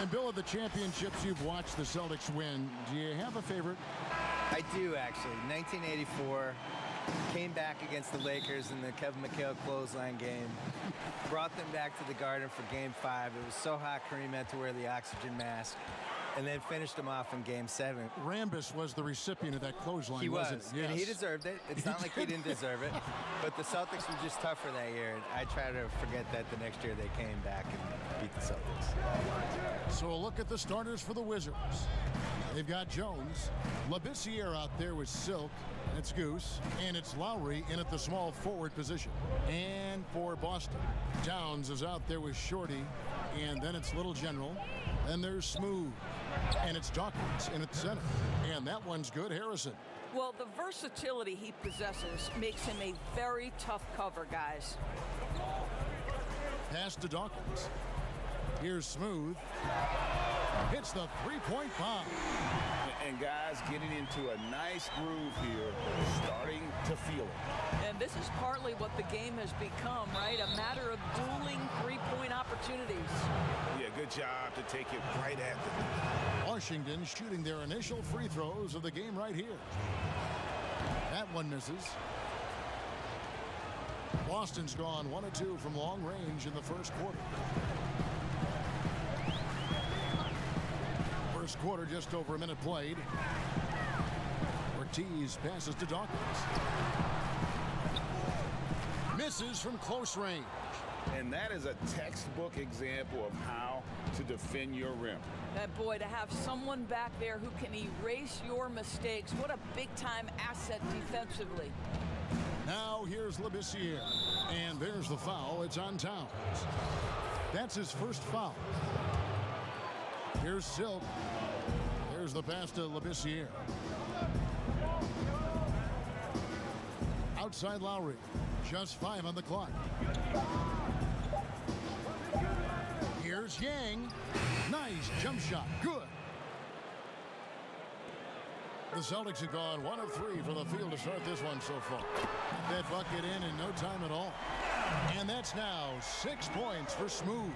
And Bill, of the championships you've watched the Celtics win, do you have a favorite? I do, actually. 1984, came back against the Lakers in the Kevin McHale clothesline game. Brought them back to the Garden for Game 5. It was so hot, Kareem had to wear the oxygen mask. And then finished him off in Game 7. Rambis was the recipient of that clothesline, he wasn't was, he? Yes. And he deserved it. It's not like he didn't deserve it. But the Celtics were just tougher that year. And I try to forget that the next year they came back and beat the Celtics. So a look at the starters for the Wizards. They've got Jones. Labissiere out there with Silk. It's Goose. And it's Lowry in at the small forward position. And for Boston, Towns is out there with Shorty. And then it's Little General. Then there's Smooth. And it's Dawkins in at center. And that one's good, Harrison. Well, the versatility he possesses makes him a very tough cover, guys. Pass to Dawkins. Here's Smooth. Hits the three-point bomb. And guys getting into a nice groove here, starting to feel it. And this is partly what the game has become, right? A matter of dueling three-point opportunities. Yeah, good job to take it right at them. Washington shooting their initial free throws of the game right here. That one misses. Boston's gone 1 of 2 from long range in the first quarter. First quarter, just over a minute played. Ortiz passes to Dawkins. Misses from close range. And that is a textbook example of how to defend your rim. And boy, to have someone back there who can erase your mistakes, what a big-time asset defensively. Now here's Labissiere. And there's the foul. It's on Towns. That's his first foul. Here's Silk. There's the pass to Labissiere. Outside Lowry. Just 5 on the clock. Here's Yang. Nice jump shot. Good. The Celtics have gone 1 of 3 from the field to start this one so far. That bucket in no time at all. And that's now 6 points for Smooth.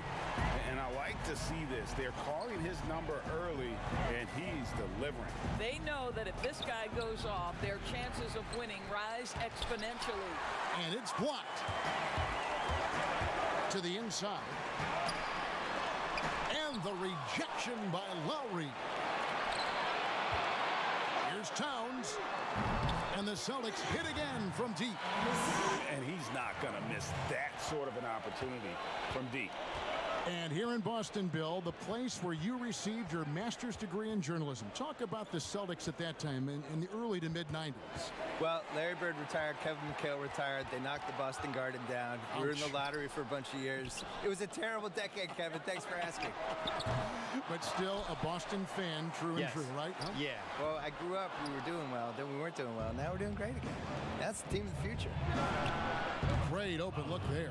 And I like to see this. They're calling his number early, and he's delivering. They know that if this guy goes off, their chances of winning rise exponentially. And it's blocked. To the inside. And the rejection by Lowry. Here's Towns. And the Celtics hit again from deep. And he's not going to miss that sort of an opportunity from deep. And here in Boston, Bill, the place where you received your master's degree in journalism. Talk about the Celtics at that time in the early to mid-90s. Well, Larry Bird retired, Kevin McHale retired. They knocked the Boston Garden down. We were in the lottery for a bunch of years. It was a terrible decade, Kevin. Thanks for asking. But still a Boston fan, true and true, right? Huh? Yeah. Well, I grew up, we were doing well, then we weren't doing well. Now we're doing great again. That's the team of the future. Great open look there.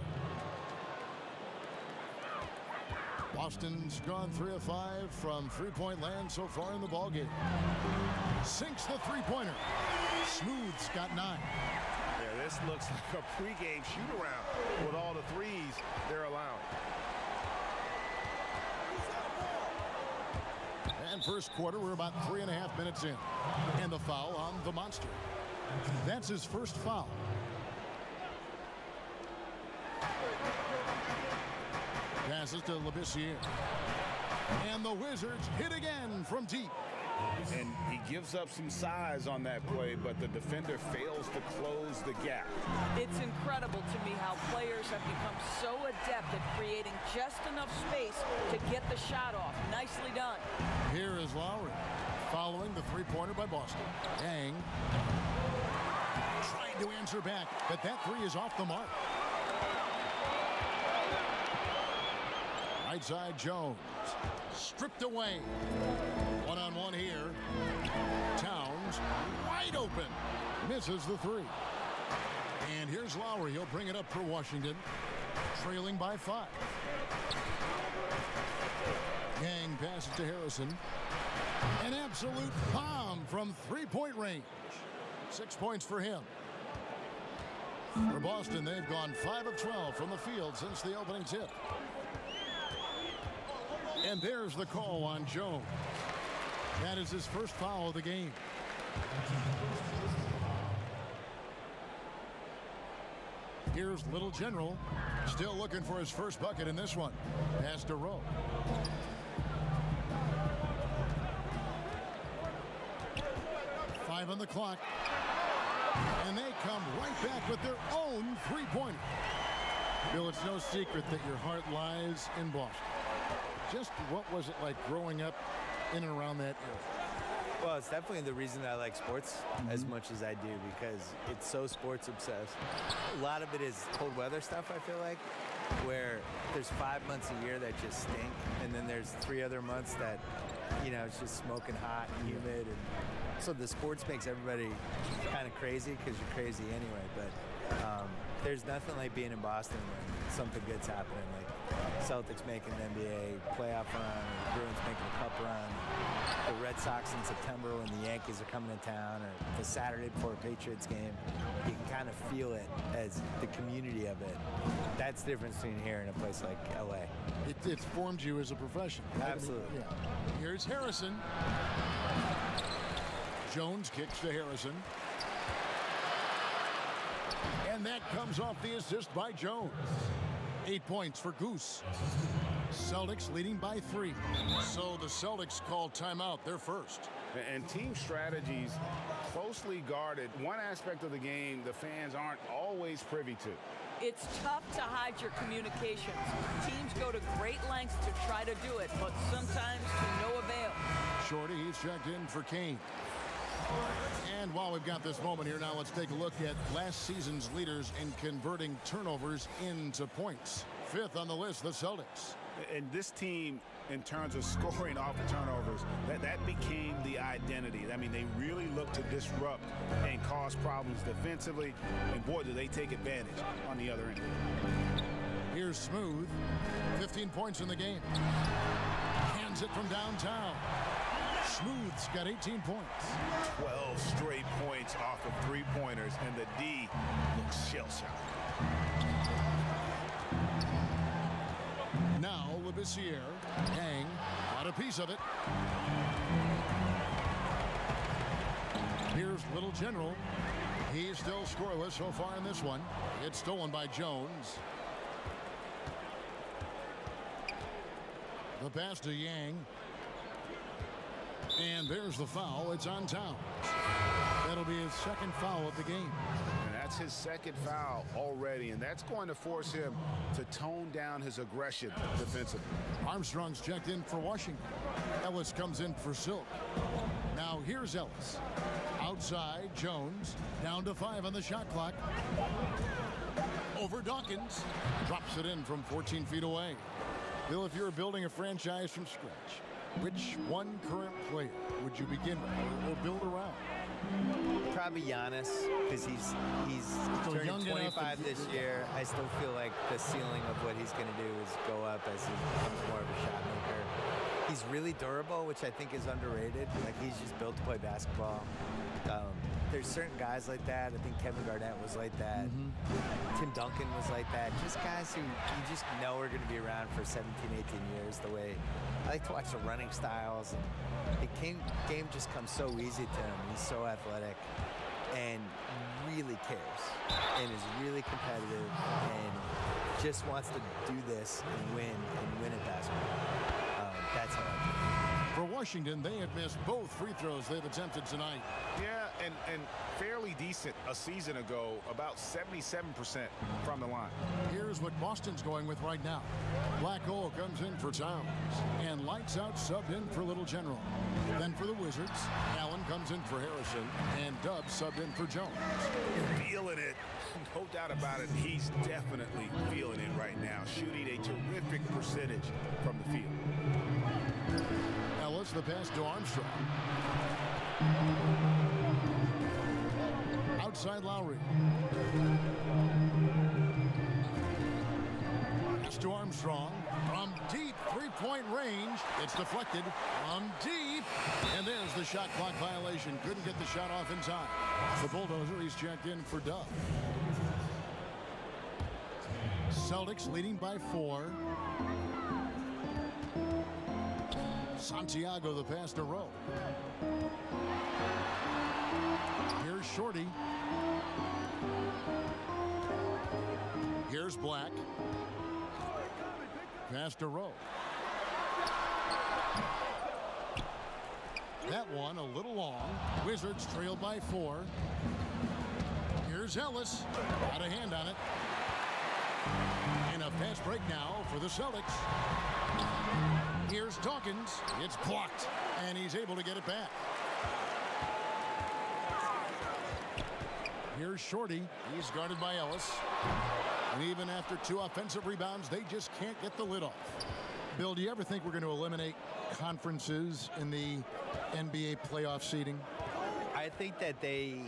Boston's gone 3 of 5 from three-point land so far in the ballgame. Sinks the three-pointer. Smooth's got 9. Yeah, this looks like a pregame shoot-around with all the threes they're allowing. And first quarter, we're about 3.5 minutes in. And the foul on the Monster. That's his first foul. Passes to Labissiere. And the Wizards hit again from deep. And he gives up some size on that play, but the defender fails to close the gap. It's incredible to me how players have become so adept at creating just enough space to get the shot off. Nicely done. Here is Lowry following the three-pointer by Boston. Yang trying to answer back, but that three is off the mark. Right side Jones. Stripped away. One-on-one here. Towns wide open. Misses the three. And here's Lowry. He'll bring it up for Washington. Trailing by 5. Yang passes to Harrison. An absolute bomb from three-point range. 6 points for him. For Boston, they've gone 5 of 12 from the field since the opening tip. And there's the call on Jones. That is his first foul of the game. Here's Little General, still looking for his first bucket in this one. Pass to Rowe. Five on the clock. And they come right back with their own three-pointer. Bill, it's no secret that your heart lies in Boston. Just what was it like growing up in and around that area? Well, it's definitely the reason I like sports as much as I do, because it's so sports obsessed. A lot of it is cold weather stuff, I feel like, where there's 5 months a year that just stink, and then there's 3 other months that, you know, it's just smoking hot and humid. And so the sports makes everybody kind of crazy because you're crazy anyway. But there's nothing like being in Boston when something good's happening, like Celtics making the NBA playoff run, or Bruins making a cup run, the Red Sox in September when the Yankees are coming to town, or the Saturday before a Patriots game. You can kind of feel it as the community of it. That's the difference between here and a place like LA. It's formed you as a professional. Right? Absolutely. I mean, yeah. Here's Harrison. Jones kicks to Harrison. And that comes off the assist by Jones. 8 points for Goose. Celtics leading by 3. So the Celtics call timeout. They're first. And team strategies closely guarded. One aspect of the game the fans aren't always privy to. It's tough to hide your communications. Teams go to great lengths to try to do it, but sometimes to no avail. Shorty, he's checked in for Kane. And while we've got this moment here, now let's take a look at last season's leaders in converting turnovers into points. 5th on the list, the Celtics. And this team, in terms of scoring off the turnovers, that became the identity. I mean, they really look to disrupt and cause problems defensively. And boy, do they take advantage on the other end. Here's Smooth. 15 points in the game. Hands it from downtown. Smooth's got 18 points. 12 straight points off of three-pointers, and the D looks shell-shocked. Now Labissiere. Yang got a piece of it. Here's Little General. He's still scoreless so far in this one. It's stolen by Jones. The pass to Yang. And there's the foul. It's on Towns. That'll be his second foul of the game. And that's his second foul already, and that's going to force him to tone down his aggression defensively. Armstrong's checked in for Washington. Ellis comes in for Silk. Now here's Ellis. Outside, Jones. Down to 5 on the shot clock. Over Dawkins. Drops it in from 14 feet away. Bill, if you were building a franchise from scratch, which one current player would you begin with or build around? Probably Giannis, because he's So turning young enough 25 this year. I still feel like the ceiling of what he's going to do is go up as he becomes more of a shot maker. He's really durable, which I think is underrated. Like, he's just built to play basketball. There's certain guys like that. I think Kevin Garnett was like that. Tim Duncan was like that. Just guys who you just know are going to be around for 17, 18 years. The way I like to watch the running styles. And the game just comes so easy to him. He's so athletic and really cares and is really competitive and just wants to do this and win at basketball. That's how I feel. For Washington, they have missed both free throws they've attempted tonight. Yeah, and fairly decent a season ago, about 77% from the line. Here's what Boston's going with right now. Black Hole comes in for Towns. And Lights Out subbed in for Little General. Then for the Wizards, Allen comes in for Harrison. And Dubs subbed in for Jones. Feeling it. No doubt about it. He's definitely feeling it right now. Shooting a terrific percentage from the field. Ellis, the pass to Armstrong. Outside Lowry. Pass to Armstrong. From deep three-point range. It's deflected from deep. And there's the shot clock violation. Couldn't get the shot off in time. The Bulldozer, he's checked in for Dub. Celtics leading by 4. Santiago the pass to Rowe. Here's Shorty. Here's Black. Pass to Rowe. That one a little long. Wizards trailed by 4. Here's Ellis. Got a hand on it. And a fast break now for the Celtics. Here's Dawkins. It's blocked. And he's able to get it back. Here's Shorty. He's guarded by Ellis. And even after 2 offensive rebounds, they just can't get the lid off. Bill, do you ever think we're going to eliminate conferences in the NBA playoff seeding? I think that they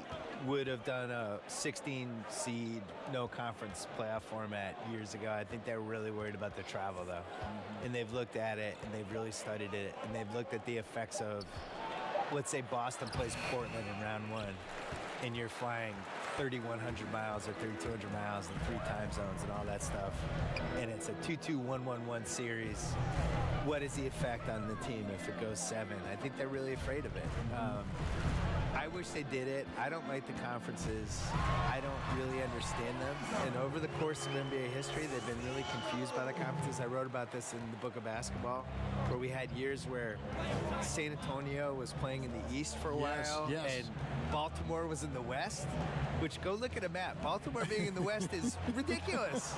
would have done a 16 seed no conference playoff format years ago. I think they were really worried about the travel though. And they've looked at it and they've really studied it and they've looked at the effects of, let's say Boston plays Portland in round 1 and you're flying 3,100 miles or 3,200 miles in 3 time zones and all that stuff, and it's a 2-2-1-1-1 series. What is the effect on the team if it goes 7? I think they're really afraid of it. I wish they did it. I don't like the conferences. I don't really understand them. And over the course of NBA history, they've been really confused by the conferences. I wrote about this in the book of basketball, where we had years where San Antonio was playing in the East for a while, and Baltimore was in the West, which go look at a map. Baltimore being in the West is ridiculous.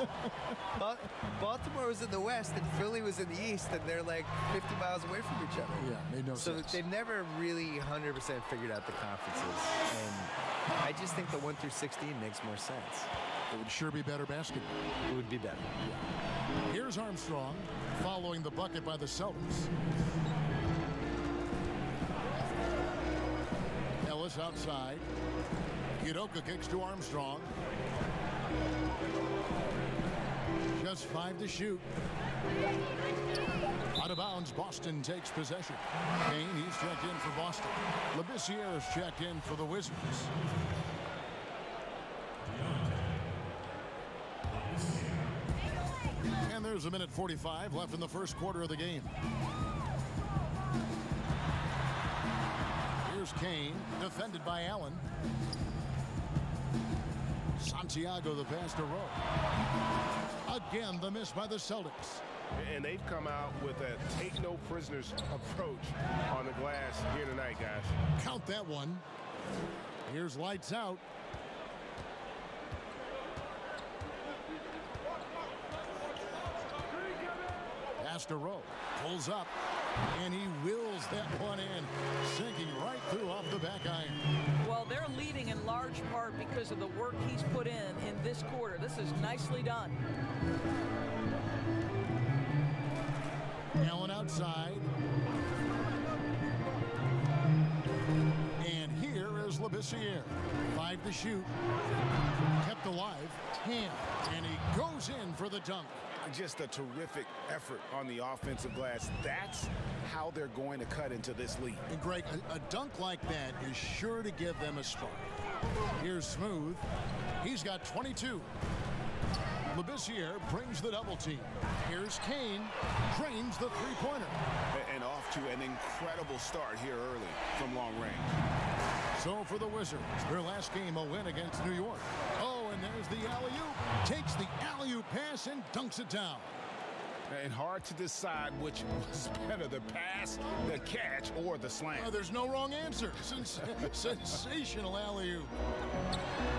Baltimore was in the West and Philly was in the East, and they're like 50 miles away from each other. Yeah, made no sense. So they've never really 100% figured out the conferences. And I just think the 1 through 16 makes more sense. It would sure be better basketball. It would be better. Here's Armstrong following the bucket by the Celtics. Ellis outside. Udoka kicks to Armstrong. Just 5 to shoot. Out of bounds, Boston takes possession. Kane, he's checked in for Boston. Labissiere is checked in for the Wizards. And there's a minute 45 left in the first quarter of the game. Here's Kane, defended by Allen. Santiago the pass to Rowe. Again, the miss by the Celtics. And they've come out with a take no prisoners approach on the glass here tonight, guys. Count that one. Here's lights out. Pass to Rowe. Pulls up. And he wills that one in, sinking right through off the back iron. Well, they're leading in large part because of the work he's put in this quarter. This is nicely done. Allen outside. And here is Labissiere. 5 to shoot. Kept alive. 10. And he goes in for the dunk. Just a terrific effort on the offensive glass. That's how they're going to cut into this league. And Greg, a dunk like that is sure to give them a spark. Here's Smooth. He's got 22. Labissiere brings the double team. Here's Kane. Drains the three-pointer. And off to an incredible start here early from long range. So for the Wizards, their last game a win against New York. Oh, and there's the alley-oop. Takes the alley-oop pass and dunks it down. And hard to decide which was better, the pass, the catch, or the slam. Oh, there's no wrong answer. Sensational alley-oop.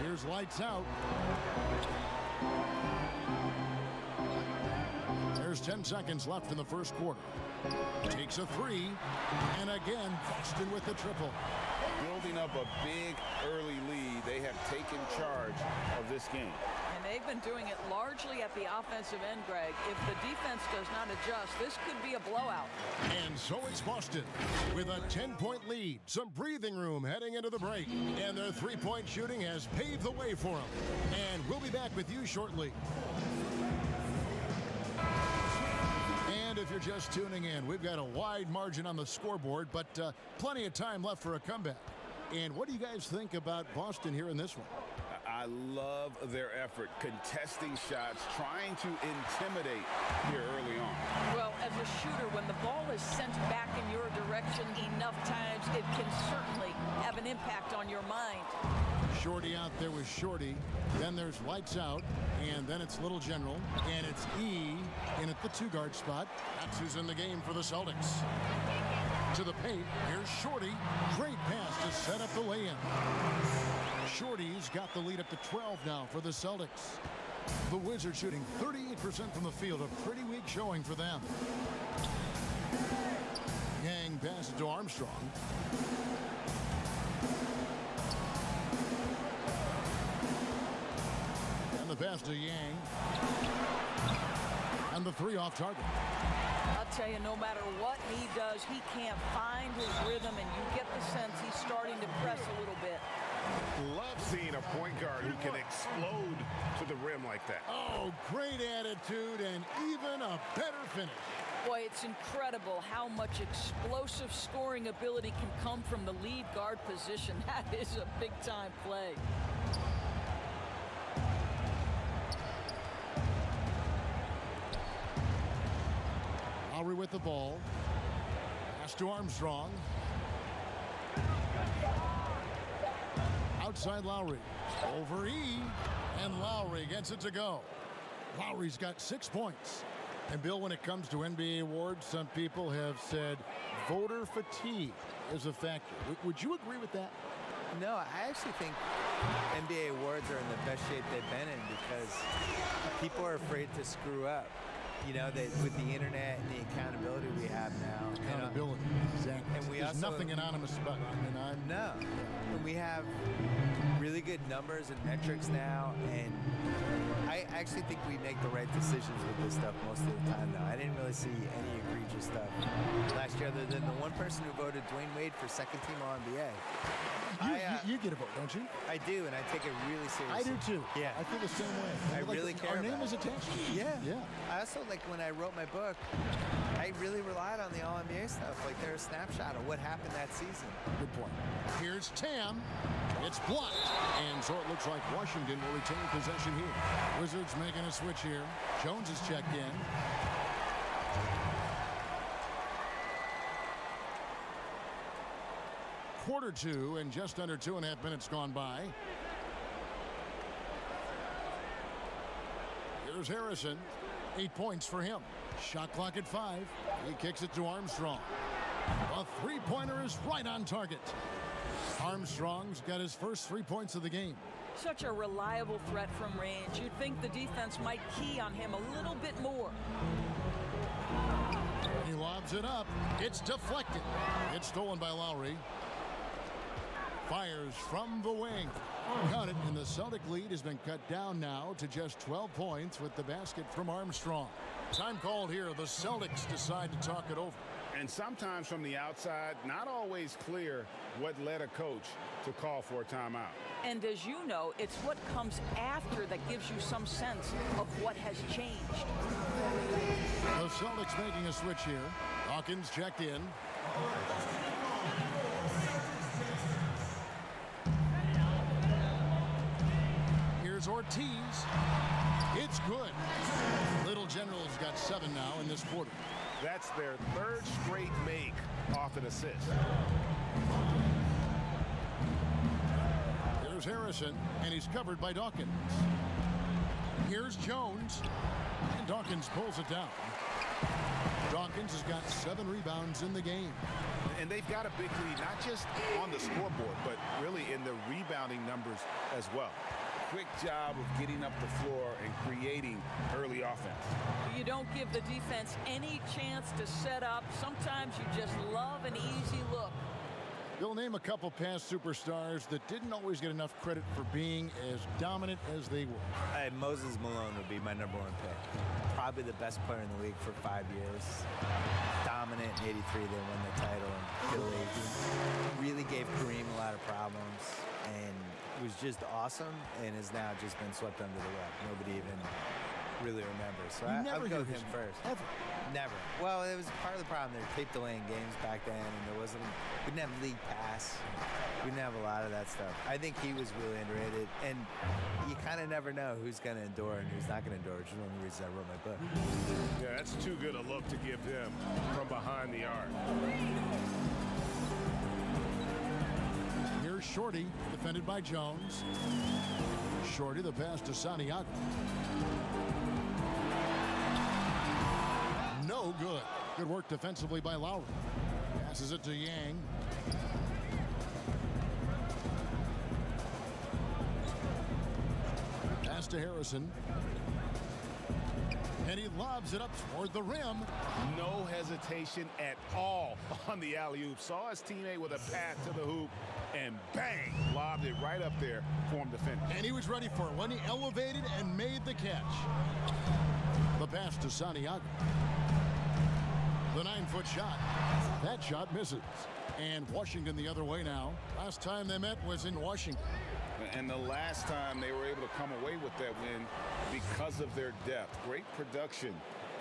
Here's lights out. There's 10 seconds left in the first quarter. Takes a 3. And again, Boston with the triple. Building up a big early lead, they have taken charge of this game. And they've been doing it largely at the offensive end, Greg. If the defense does not adjust, this could be a blowout. And so it's Boston with a 10-point lead, some breathing room heading into the break. And their three-point shooting has paved the way for them. And we'll be back with you shortly. And if you're just tuning in, we've got a wide margin on the scoreboard, but plenty of time left for a comeback. And what do you guys think about Boston here in this one? I love their effort, contesting shots, trying to intimidate here early on. Well, as a shooter, when the ball is sent back in your direction enough times, it can certainly have an impact on your mind. Shorty out there with Shorty. Then there's lights out, and then it's Little General, and it's E in at the 2-guard spot. That's who's in the game for the Celtics. To the paint, here's Shorty. Great pass to set up the lay-in. Shorty's got the lead up to 12 now for the Celtics. The Wizards shooting 38% from the field, a pretty weak showing for them. Yang passes to Armstrong. And the pass to Yang. And the 3 off target. I'll tell you, no matter what he does, he can't find his rhythm, and you get the sense he's starting to press a little bit. Love seeing a point guard who can explode to the rim like that. Oh, great attitude and even a better finish. Boy, it's incredible how much explosive scoring ability can come from the lead guard position. That is a big-time play. Lowry with the ball. Pass to Armstrong. Outside Lowry. Over E. And Lowry gets it to go. Lowry's got 6 points. And Bill, when it comes to NBA awards, some people have said voter fatigue is a factor. Would you agree with that? No, I actually think NBA awards are in the best shape they've been in because people are afraid to screw up. You know, with the internet and the accountability we have now. Accountability, exactly. And we There's also, nothing anonymous about it. No. And we have really good numbers and metrics now, and I actually think we make the right decisions with this stuff most of the time now. I didn't really see any egregious stuff last year other than the one person who voted Dwayne Wade for second team All-NBA. You get a vote, don't you? I do, and I take it really seriously. I do too. Yeah. I feel the same way. I really care Our name about is it. attached to it. Yeah. I also, like, when I wrote my book, I really relied on the All-NBA stuff. Like, they're a snapshot of what happened that season. Good point. Here's Tam. It's blocked. And so it looks like Washington will retain possession here. Wizards making a switch here. Jones is checked in. Quarter 2 and just under 2.5 minutes gone by. Here's Harrison. 8 points for him. Shot clock at 5. He kicks it to Armstrong. A three-pointer is right on target. Armstrong's got his first 3 points of the game. Such a reliable threat from range. You'd think the defense might key on him a little bit more. He lobs it up. It's deflected. It's stolen by Lowry. Fires from the wing. Got it, and the Celtic lead has been cut down now to just 12 points with the basket from Armstrong. Time called here. The Celtics decide to talk it over. And sometimes from the outside, not always clear what led a coach to call for a timeout. And as you know, it's what comes after that gives you some sense of what has changed. The Celtics making a switch here. Hawkins checked in. Here's Ortiz. It's good. Little General's got 7 now in this quarter. That's their 3rd straight make off an assist. Here's Harrison, and he's covered by Dawkins. Here's Jones, and Dawkins pulls it down. Dawkins has got 7 rebounds in the game. And they've got a big lead, not just on the scoreboard, but really in the rebounding numbers as well. Quick job of getting up the floor and creating early offense. You don't give the defense any chance to set up. Sometimes you just love an easy look. They'll name a couple past superstars that didn't always get enough credit for being as dominant as they were. Moses Malone would be my #1 pick. Probably the best player in the league for 5 years. Dominant in '83, they won the title in Philly. Really gave Kareem a lot of problems and was just awesome and has now just been swept under the rug. Nobody even really remember. So You never I'll go hear with his him name, first. ever. Never. Well, it was part of the problem. They were tape delaying games back then, and we didn't have league pass. We didn't have a lot of that stuff. I think he was really underrated, and you kind of never know who's going to endure and who's not going to endure, which is one of the reasons I wrote my book. Yeah, that's too good a look to give him from behind the arc. Here's Shorty, defended by Jones. Shorty, the pass to Santiago. No good. Good work defensively by Lowry. Passes it to Yang. Pass to Harrison. And he lobs it up toward the rim. No hesitation at all on the alley-oop. Saw his teammate with a pass to the hoop, and bang, lobbed it right up there for him to finish. And he was ready for it when he elevated and made the catch. The pass to Santiago. The 9-foot shot. That shot misses. And Washington the other way now. Last time they met was in Washington. And the last time they were able to come away with that win because of their depth. Great production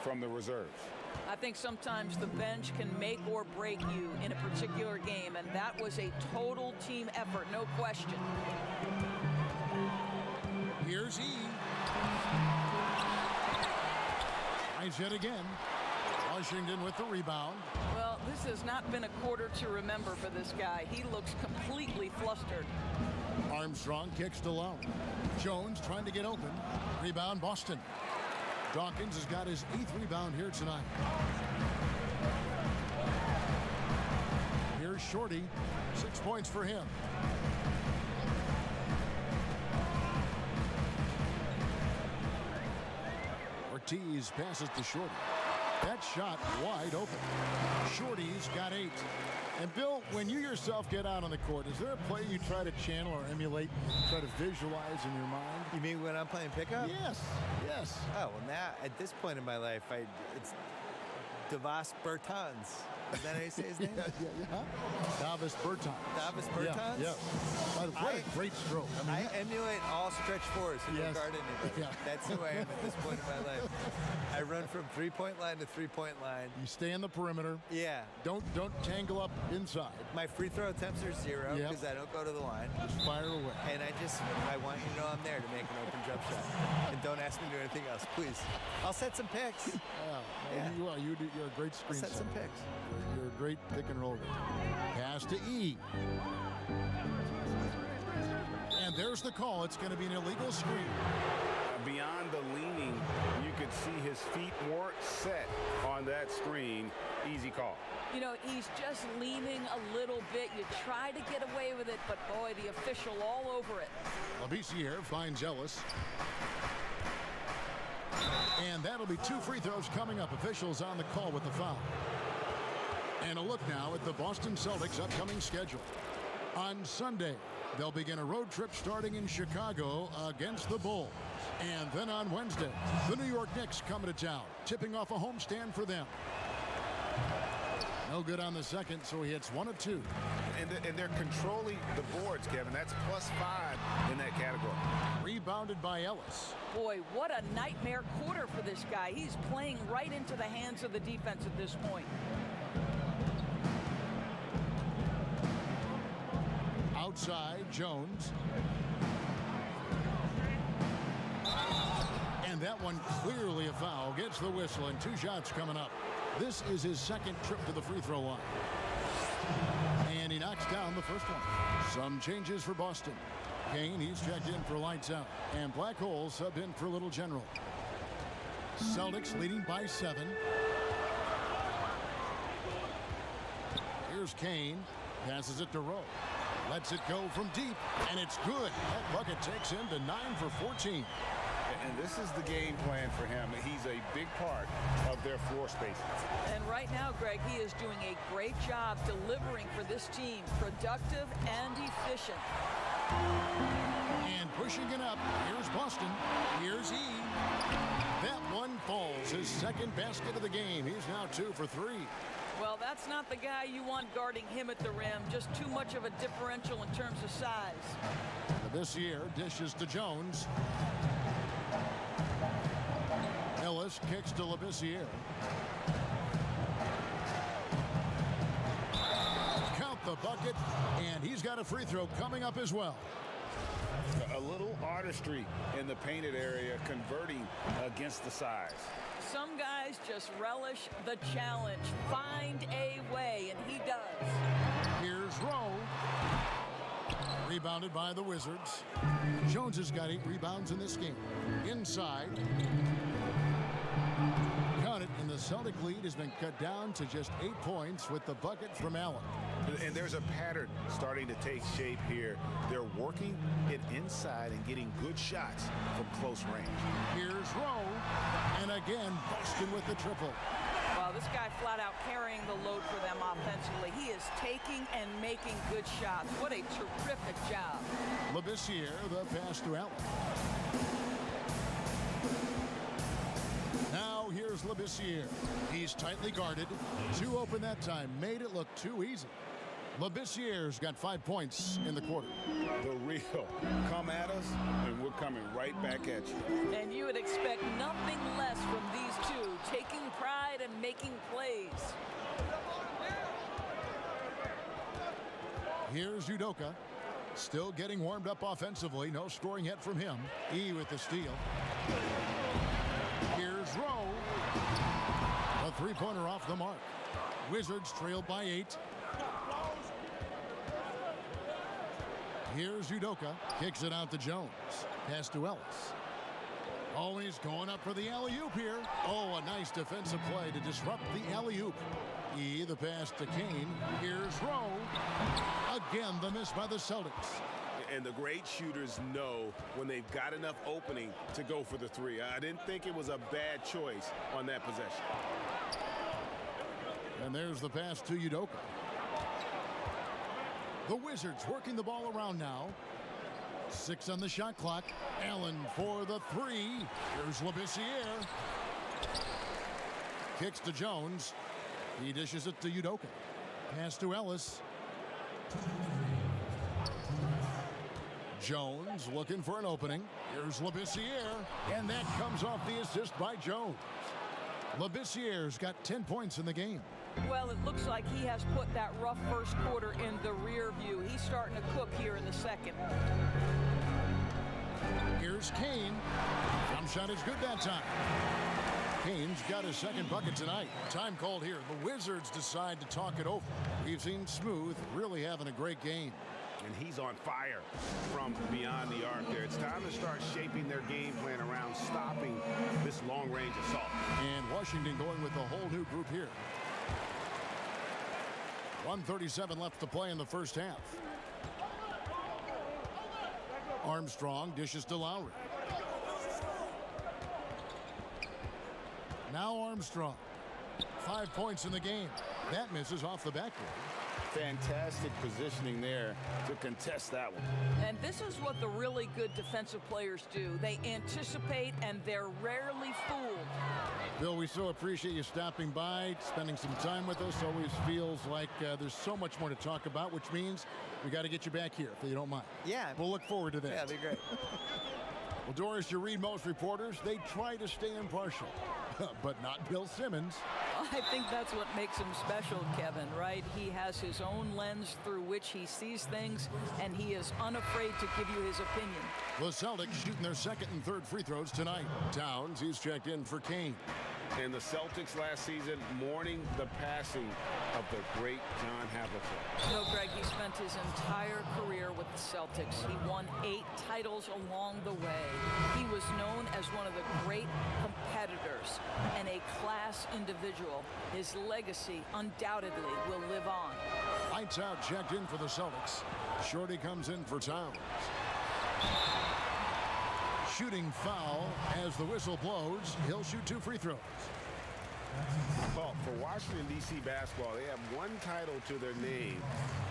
from the reserves. I think sometimes the bench can make or break you in a particular game, and that was a total team effort, no question. Here's E. Nice hit again. Washington with the rebound. Well, this has not been a quarter to remember for this guy. He looks completely flustered. Armstrong kicks to Lowry. Jones trying to get open. Rebound Boston. Dawkins has got his 8th rebound here tonight. Here's Shorty. 6 points for him. Ortiz passes to Shorty. That shot wide open. Shorty's got 8. And Bill, when you yourself get out on the court, is there a play you try to channel or emulate, try to visualize in your mind? You mean when I'm playing pickup? Yes, yes. Oh, well, now, at this point in my life, it's DeVos Bertans. Is that how you say his name? Yeah. Davis Bertans. Davis Bertans? Yeah. What a great stroke. I emulate all stretch fours who don't guard anybody. Yeah. That's who I am at this point in my life. I run from three-point line to three-point line. You stay in the perimeter. Yeah. Don't tangle up inside. My free throw attempts are 0 because I don't go to the line. Just fire away. And I want you to know I'm there to make an open jump shot. And don't ask me to do anything else, please. I'll set some picks. Yeah. You are. You're a great screen I'll set some setter. picks. You're a great pick and roll guy. Pass to E. And there's the call. It's going to be an illegal screen. Beyond the leaning, you could see his feet weren't set on that screen. Easy call. You know, he's just leaning a little bit. You try to get away with it, but boy, the official all over it. Labissiere finds Ellis. And that'll be 2 free throws coming up. Officials on the call with the foul. And a look now at the Boston Celtics' upcoming schedule. On Sunday, they'll begin a road trip starting in Chicago against the Bulls. And then on Wednesday, the New York Knicks coming to town, tipping off a homestand for them. No good on the second, so he hits 1 of 2. And they're controlling the boards, Kevin. That's +5 in that category. Rebounded by Ellis. Boy, what a nightmare quarter for this guy. He's playing right into the hands of the defense at this point. Outside, Jones. And that one clearly a foul. Gets the whistle and 2 shots coming up. This is his second trip to the free throw line. And he knocks down the first one. Some changes for Boston. Kane, he's checked in for lights out. And Black Hole subbed in for Little General. Celtics leading by 7. Here's Kane. Passes it to Rowe. Lets it go from deep. And it's good. That bucket takes him to 9 for 14. And this is the game plan for him. He's a big part of their floor spacing. And right now, Greg, he is doing a great job delivering for this team. Productive and efficient. And pushing it up. Here's Boston. Here's E. That one falls. His second basket of the game. He's now 2 for 3. Well, that's not the guy you want guarding him at the rim. Just too much of a differential in terms of size. This year, dishes to Jones. Ellis kicks to Labissiere. Count the bucket, and he's got a free throw coming up as well. A little artistry in the painted area, converting against the size. Some guys just relish the challenge. Find a way, and he does. Here's Rowe. Rebounded by the Wizards. Jones has got 8 rebounds in this game. Inside. Count it, and the Celtic lead has been cut down to just 8 points with the bucket from Allen. And there's a pattern starting to take shape here. They're working it inside and getting good shots from close range. Here's Rowe. And again, Boston with the triple. Well, this guy flat out carrying the load for them offensively. He is taking and making good shots. What a terrific job. Labissiere, the pass to Allen. Now here's Labissiere. He's tightly guarded. 2 open that time. Made it look too easy. Labissiere's got 5 points in the quarter. The real. Come at us, and we're coming right back at you. And you would expect nothing less from these two, taking pride and making plays. Here's Udoka. Still getting warmed up offensively. No scoring yet from him. E with the steal. Here's Rowe. A 3-pointer off the mark. Wizards trail by 8. Here's Udoka. Kicks it out to Jones. Pass to Ellis. Always going up for the alley-oop here. Oh, a nice defensive play to disrupt the alley-oop. E, the pass to Kane. Here's Rowe. Again, the miss by the Celtics. And the great shooters know when they've got enough opening to go for the 3. I didn't think it was a bad choice on that possession. And there's the pass to Udoka. The Wizards working the ball around now. 6 on the shot clock. Allen for the 3. Here's Labissiere. Kicks to Jones. He dishes it to Udoka. Pass to Ellis. Jones looking for an opening. Here's Labissiere. And that comes off the assist by Jones. Labissiere's got 10 points in the game. Well, it looks like he has put that rough first quarter in the rear view. He's starting to cook here in the second. Here's Kane. Jump shot is good that time. Kane's got his second bucket tonight. Time called here. The Wizards decide to talk it over. We've seen Smooth really having a great game. And he's on fire from beyond the arc there. It's time to start shaping their game plan around stopping this long-range assault. And Washington going with a whole new group here. 1:37 left to play in the first half. Armstrong dishes to Lowry. Now Armstrong. 5 points in the game. That misses off the backboard. Fantastic positioning there to contest that one. And this is what the really good defensive players do. They anticipate, and they're rarely fooled. Bill, we so appreciate you stopping by, spending some time with us. Always feels like there's so much more to talk about, which means we got to get you back here, if you don't mind. Yeah. We'll look forward to that. Yeah, that'd be great. Well, Doris, you read most reporters. They try to stay impartial, but not Bill Simmons. I think that's what makes him special, Kevin, right? He has his own lens through which he sees things, and he is unafraid to give you his opinion. The Celtics shooting their second and third free throws tonight. Towns, he's checked in for Kane. And the Celtics last season mourning the passing of the great John Havlicek. You know, Greg, he spent his entire career with the Celtics. He won 8 titles along the way. He was known as one of the great competitors and a class individual. His legacy undoubtedly will live on. Lights out, checked in for the Celtics. Shorty comes in for Towns. Shooting foul as the whistle blows. He'll shoot 2 free throws. Well, for Washington, D.C. basketball, they have one title to their name,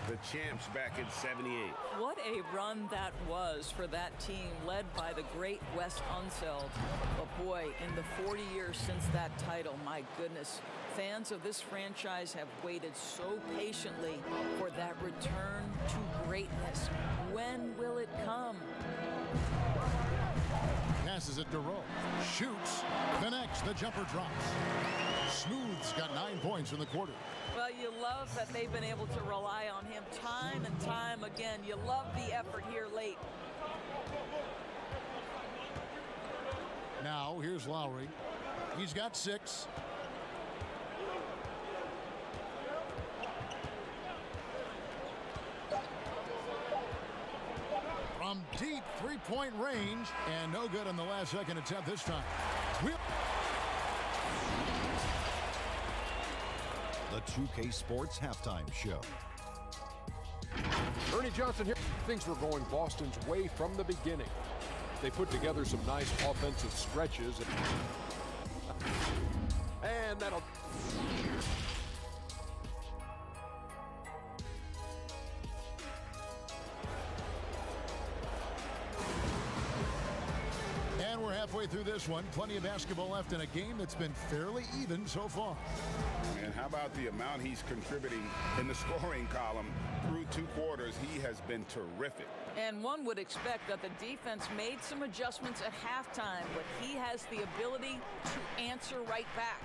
the champs back in '78. What a run that was for that team led by the great Wes Unseld. But boy, in the 40 years since that title, my goodness, fans of this franchise have waited so patiently for that return to greatness. When will it come? Passes it to Rowe. Shoots. Connects. The jumper drops. Smooth's got 9 points in the quarter. Well, you love that they've been able to rely on him time and time again. You love the effort here late. Now, here's Lowry. He's got 6. From deep three-point range, and no good on the last second attempt this time. The 2K Sports Halftime Show. Ernie Johnson here. Things were going Boston's way from the beginning. They put together some nice offensive stretches. And that'll... And we're halfway through this one. Plenty of basketball left in a game that's been fairly even so far. And how about the amount he's contributing in the scoring column through 2 quarters? He has been terrific. And one would expect that the defense made some adjustments at halftime, but he has the ability to answer right back.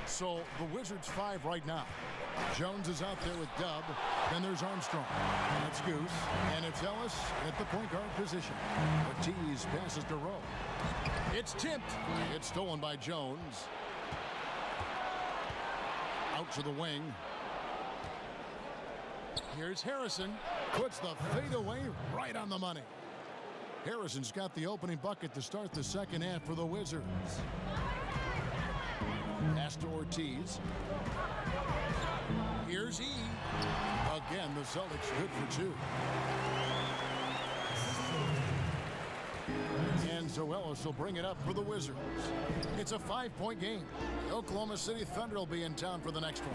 So the Wizards 5 right now. Jones is out there with Dub. Then there's Armstrong. And it's Goose. And it's Ellis at the point guard position. Ortiz passes to Rowe. It's tipped. It's stolen by Jones. Out to the wing. Here's Harrison. Puts the fadeaway right on the money. Harrison's got the opening bucket to start the second half for the Wizards. Pass to Ortiz. Here's E. Again, the Celtics good for 2. And Zoelis will bring it up for the Wizards. It's a 5-point game. The Oklahoma City Thunder will be in town for the next one.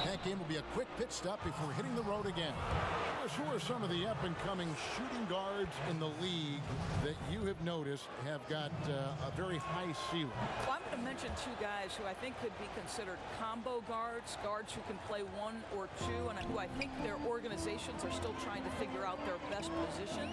That game will be a quick pit stop before hitting the road again. Who are some of the up-and-coming shooting guards in the league that you have noticed have got a very high ceiling? Well, I'm going to mention 2 guys who I think could be considered combo guards, guards who can play 1 or 2, and who I think their organizations are still trying to figure out their best position.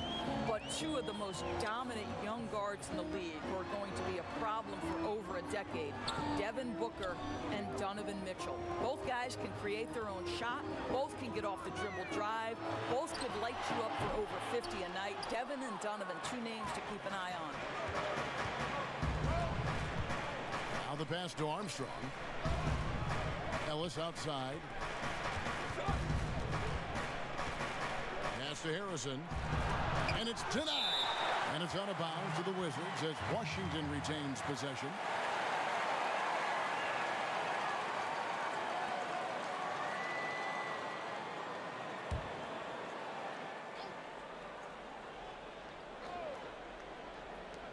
But 2 of the most dominant young guards in the league who are going to be a problem for over a decade, Devin Booker and Donovan Mitchell. Both guys can create their own shot. Both can get off the dribble drive. Both could light you up for over 50 a night. Devin and Donovan, 2 names to keep an eye on. Now the pass to Armstrong. Ellis outside. Pass to Harrison. And it's denied. And it's out of bounds to the Wizards as Washington retains possession.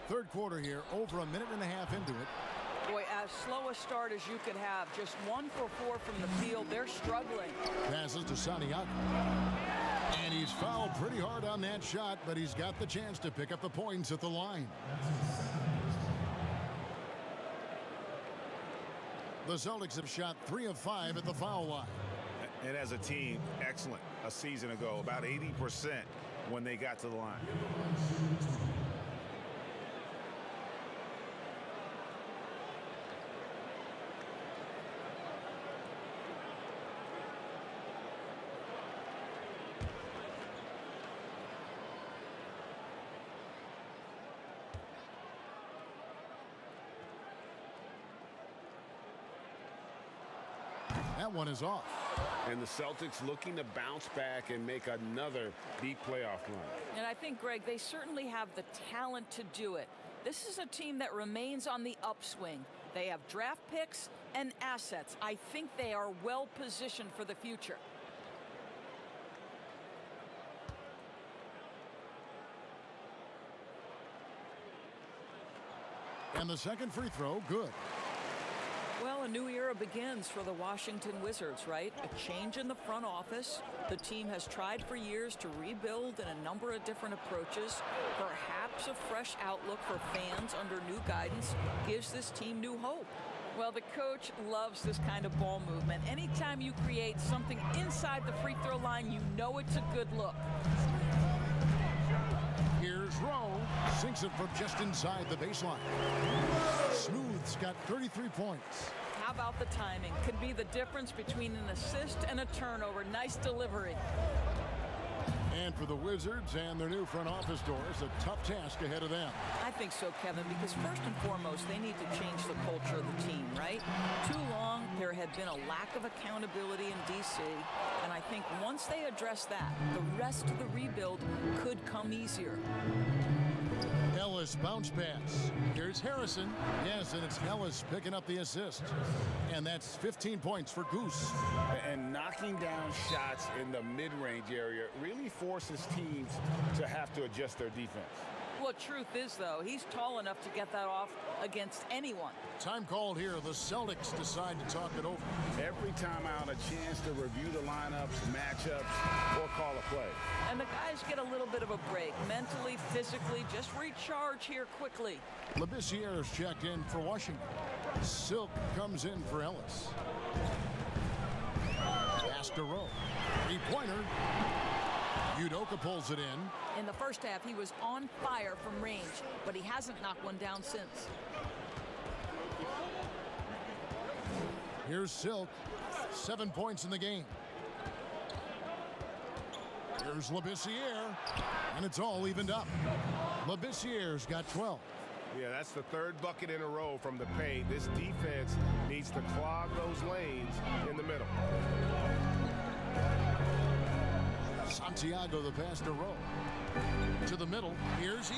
Third quarter here, over a minute and a half into it. Boy, as slow a start as you could have. Just 1 for 4 from the field. They're struggling. Passes to Santiago. And he's fouled pretty hard on that shot, but he's got the chance to pick up the points at the line. The Celtics have shot 3 of 5 at the foul line. And as a team, excellent a season ago, about 80% when they got to the line. That one is off. And the Celtics looking to bounce back and make another deep playoff run. And I think, Greg, they certainly have the talent to do it. This is a team that remains on the upswing. They have draft picks and assets. I think they are well positioned for the future. And the second free throw, good. Well, a new era begins for the Washington Wizards, right? A change in the front office. The team has tried for years to rebuild in a number of different approaches. Perhaps a fresh outlook for fans under new guidance gives this team new hope. Well, the coach loves this kind of ball movement. Anytime you create something inside the free throw line, you know it's a good look. Here's Rowe. Sinks it from just inside the baseline. Smooth's got 33 points. How about the timing? Could be the difference between an assist and a turnover. Nice delivery. And for the Wizards and their new front office doors, a tough task ahead of them. I think so, Kevin, because first and foremost, they need to change the culture of the team, right? Too long, there had been a lack of accountability in D.C., and I think once they address that, the rest of the rebuild could come easier. Ellis bounce pass. Here's Harrison. Yes, and it's Ellis picking up the assist. And that's 15 points for Goose. And knocking down shots in the mid-range area really forces teams to have to adjust their defense. Well, truth is, though, he's tall enough to get that off against anyone. Time called here. The Celtics decide to talk it over. Every time out, a chance to review the lineups, matchups, or call a play. And the guys get a little bit of a break, mentally, physically, just recharge here quickly. Labissiere's checked in for Washington. Silk comes in for Ellis. Pass to Rowe. Three-pointer. Udoka pulls it in. In the first half, he was on fire from range, but he hasn't knocked one down since. Here's Silk. 7 points in the game. Here's Labissiere. And it's all evened up. Labissiere's got 12. Yeah, that's the third bucket in a row from the paint. This defense needs to clog those lanes in the middle. Santiago the pass to Rowe. To the middle. Here's E.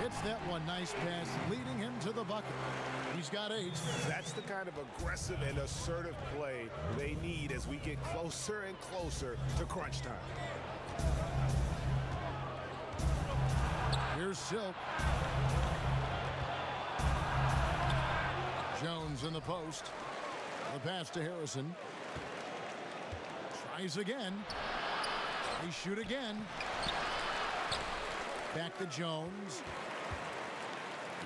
Hits that one. Nice pass, leading him to the bucket. He's got 8. That's the kind of aggressive and assertive play they need as we get closer and closer to crunch time. Here's Silk. Jones in the post. The pass to Harrison. Tries again. They shoot again. Back to Jones.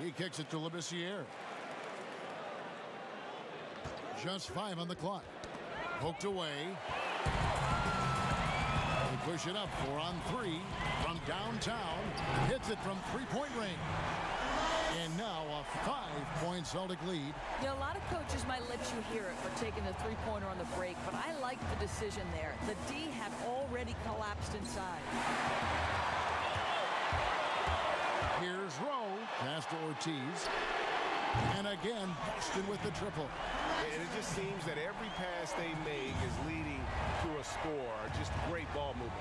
He kicks it to Labissiere. Just 5 on the clock. Poked away. They push it up 4 on 3 from downtown. Hits it from three-point range. And now a 5-point Celtic lead. Yeah, a lot of coaches might let you hear it for taking the three-pointer on the break, but I like the decision there. The D had already collapsed inside. Here's Rowe. Pass to Ortiz. And again, Boston with the triple. And it just seems that every pass they make is leading to a score. Just great ball movement.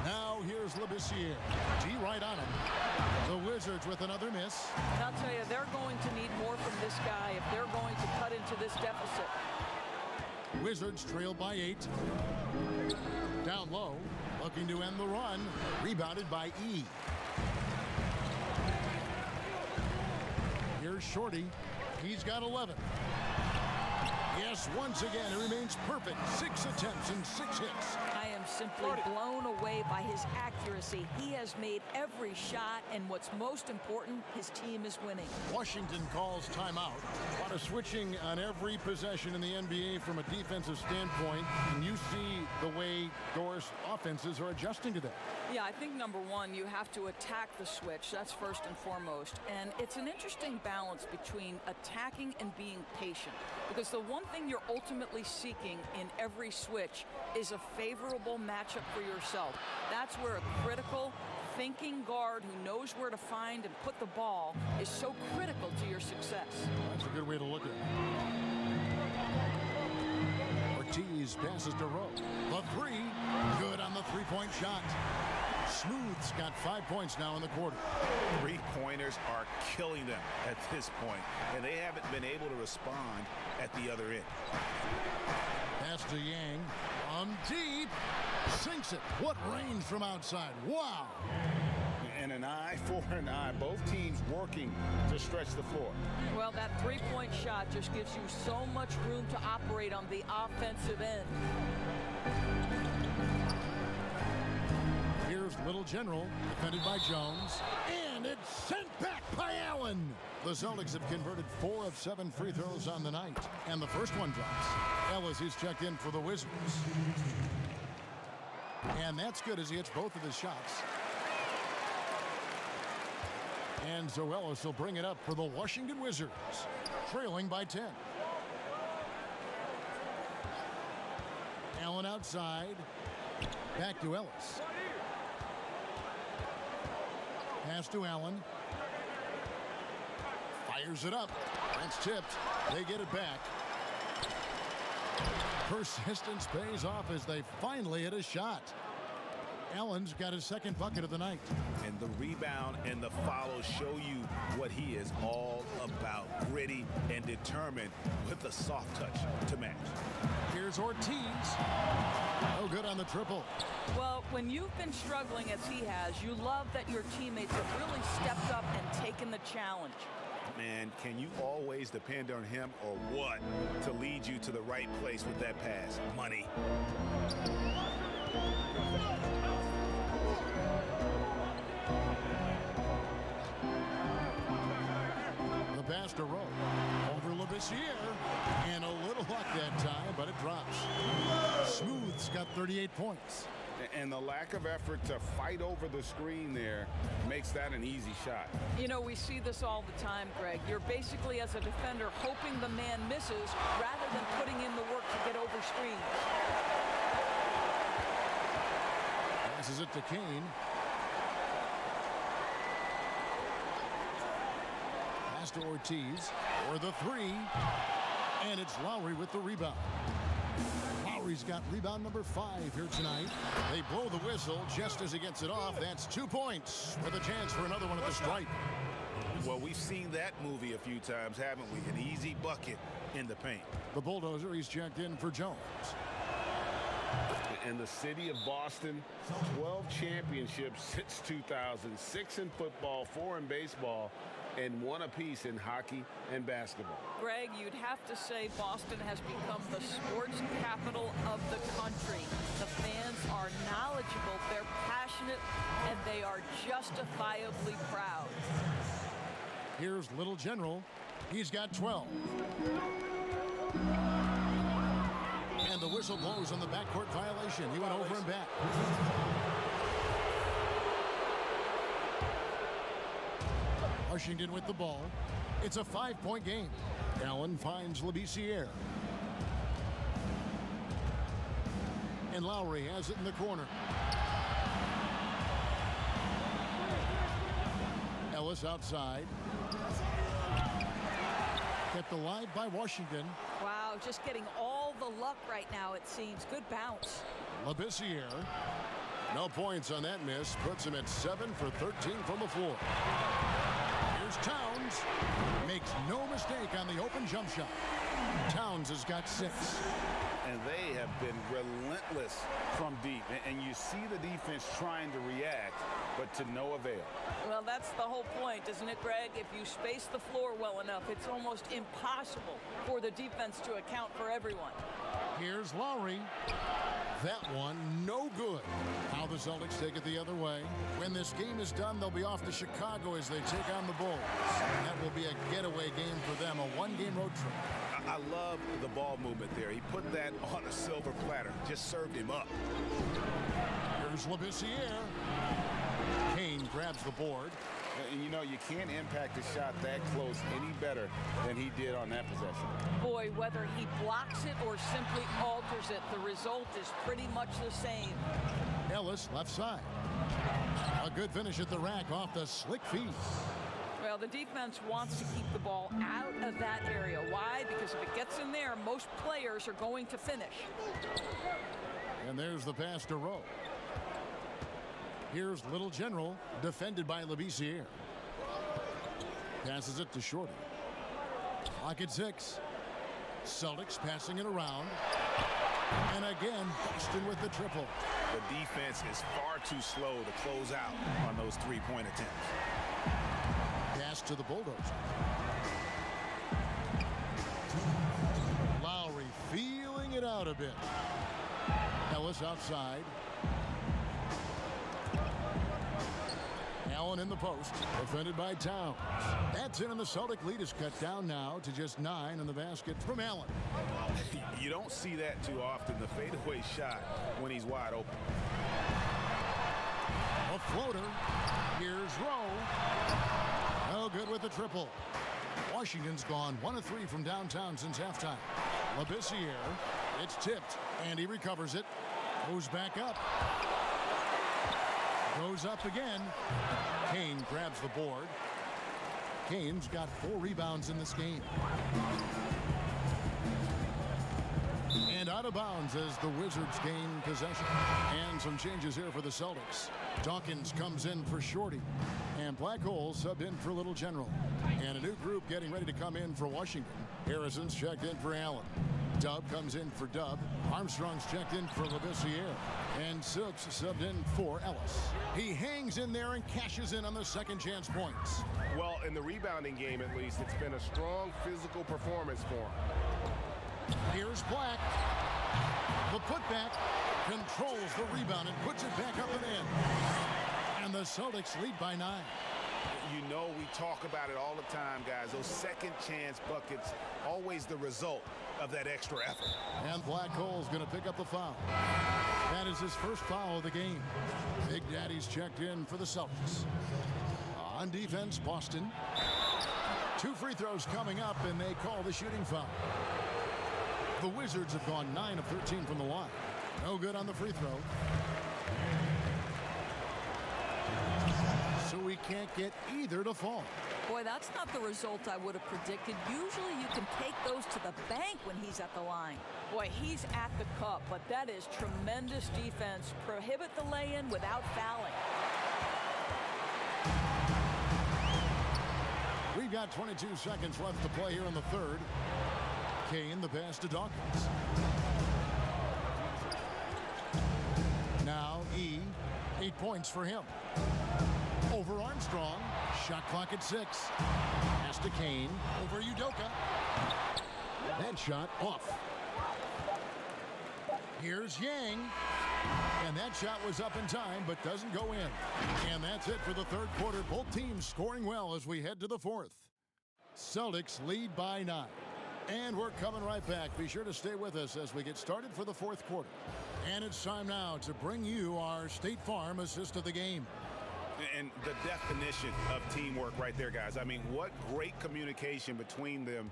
Now here's Labissiere. D right on him. The Wizards with another miss. And I'll tell you, they're going to need more from this guy if they're going to cut into this deficit. Wizards trail by 8. Down low, looking to end the run. Rebounded by E. Here's Shorty. He's got 11. Yes, once again, it remains perfect. 6 attempts and 6 hits. I am simply blown away by his accuracy. He has made every shot, and what's most important, his team is winning. Washington calls timeout. A lot of switching on every possession in the NBA from a defensive standpoint, and you see the way Doris offenses are adjusting to that. Yeah, I think number one, you have to attack the switch. That's first and foremost. And it's an interesting balance between attacking and being patient. Because the one thing you're ultimately seeking in every switch is a favorable matchup for yourself. That's where a critical, thinking guard who knows where to find and put the ball is so critical to your success. That's a good way to look at it. Ortiz passes to Rowe. The 3, good on the three-point shot. Smooth's got 5 points now in the quarter. Three-pointers are killing them at this point, and they haven't been able to respond at the other end. Pass to Yang. Deep. Sinks it. What range from outside. Wow. And an eye for an eye. Both teams working to stretch the floor. Well, that three-point shot just gives you so much room to operate on the offensive end. Here's Little General, defended by Jones. And it's sent back by Allen. The Celtics have converted 4 of 7 free throws on the night. And the first one drops. Ellis is checked in for the Wizards. And that's good as he hits both of his shots. And Zoelos will bring it up for the Washington Wizards, trailing by 10. Allen outside. Back to Ellis. Pass to Allen. Fires it up. That's tipped. They get it back. Persistence pays off as they finally hit a shot. Allen's got his second bucket of the night. And the rebound and the follow show you what he is all about. Gritty and determined with a soft touch to match. Here's Ortiz. No good on the triple. Well, when you've been struggling as he has, you love that your teammates have really stepped up and taken the challenge. Man, can you always depend on him or what to lead you to the right place with that pass? Money. The pass to Rowe. Over Labissiere. And a little luck that time, but it drops. Smooth's got 38 points. And the lack of effort to fight over the screen there makes that an easy shot. You know, we see this all the time, Greg. You're basically, as a defender, hoping the man misses rather than putting in the work to get over screens. Passes it to Kane. Pass to Ortiz for the three. And it's Lowry with the rebound. Lowry's got rebound number 5 here tonight. They blow the whistle just as he gets it off. That's 2 points with a chance for another one at the stripe. Well, we've seen that movie a few times, haven't we? An easy bucket in the paint. The bulldozer, he's checked in for Jones. And the city of Boston, 12 championships since 2000, 6 in football, 4 in baseball, and 1 apiece in hockey and basketball. Greg, you'd have to say Boston has become the sports capital of the country. The fans are knowledgeable, they're passionate, and they are justifiably proud. Here's Little General. He's got 12. And the whistle blows on the backcourt violation. He went over and back. Washington with the ball. It's a 5-point game. Allen finds Labissiere. And Lowry has it in the corner. Ellis outside. Kept alive by Washington. Wow, just getting all the luck right now, it seems. Good bounce. Labissiere. No points on that miss. Puts him at 7 for 13 from the floor. Here's Towns. Makes no mistake on the open jump shot. Towns has got 6. And they have been relentless from deep. And you see the defense trying to react, but to no avail. Well, that's the whole point, isn't it, Greg? If you space the floor well enough, it's almost impossible for the defense to account for everyone. Here's Lowry. That one, no good. How the Celtics take it the other way. When this game is done, they'll be off to Chicago as they take on the Bulls. And that will be a getaway game for them, a one-game road trip. I love the ball movement there. He put that on a silver platter, just served him up. Here's Labissiere. Kane grabs the board. And you know, you can't impact a shot that close any better than he did on that possession. Boy, whether he blocks it or simply alters it, the result is pretty much the same. Ellis left side. A good finish at the rack off the slick feed. Well, the defense wants to keep the ball out of that area. Why? Because if it gets in there, most players are going to finish. And there's the pass to Rowe. Here's Little General, defended by Labissiere. Passes it to Shorty. Clock at 6. Celtics passing it around. And again, Boston with the triple. The defense is far too slow to close out on those three-point attempts. Pass to the Bulldozer. Lowry feeling it out a bit. Ellis outside. Allen in the post, defended by Towns. That's in, and the Celtic lead is cut down now to just 9 in the basket from Allen. You don't see that too often, the fadeaway shot when he's wide open. A floater. Here's Rowe. No good with the triple. Washington's gone 1 of 3 from downtown since halftime. Labissiere. It's tipped, and he recovers it. Goes back up. Goes up again. Kane grabs the board. Kane's got 4 rebounds in this game. And out of bounds as the Wizards gain possession. And some changes here for the Celtics. Dawkins comes in for Shorty. And Black Hole subbed in for Little General. And a new group getting ready to come in for Washington. Harrison's checked in for Allen. Dub comes in for Dub. Armstrong's checked in for Labissiere. And Silks subbed in for Ellis. He hangs in there and cashes in on the second chance points. Well, in the rebounding game, at least, it's been a strong physical performance for him. Here's Black. The putback controls the rebound and puts it back up and in. And the Celtics lead by 9. You know, we talk about it all the time, guys. Those second chance buckets, always the result of that extra effort. And Black Hole's going to pick up the foul. That is his first foul of the game. Big Daddy's checked in for the Celtics. On defense, Boston. 2 free throws coming up, and they call the shooting foul. The Wizards have gone 9 of 13 from the line. No good on the free throw. So we can't get either to fall. Boy, that's not the result I would have predicted. Usually you can take those to the bank when he's at the line. Boy, he's at the cup, but that is tremendous defense. Prohibit the lay-in without fouling. We've got 22 seconds left to play here in the third. Kane, the pass to Dawkins. Now E, 8 points for him. Over Armstrong, shot clock at 6. Pass to Kane, over Udoka. That shot off. Here's Yang. And that shot was up in time, but doesn't go in. And that's it for the third quarter. Both teams scoring well as we head to the fourth. Celtics lead by 9. And we're coming right back. Be sure to stay with us as we get started for the fourth quarter. And it's time now to bring you our State Farm assist of the game. And the definition of teamwork right there, guys. I mean, what great communication between them,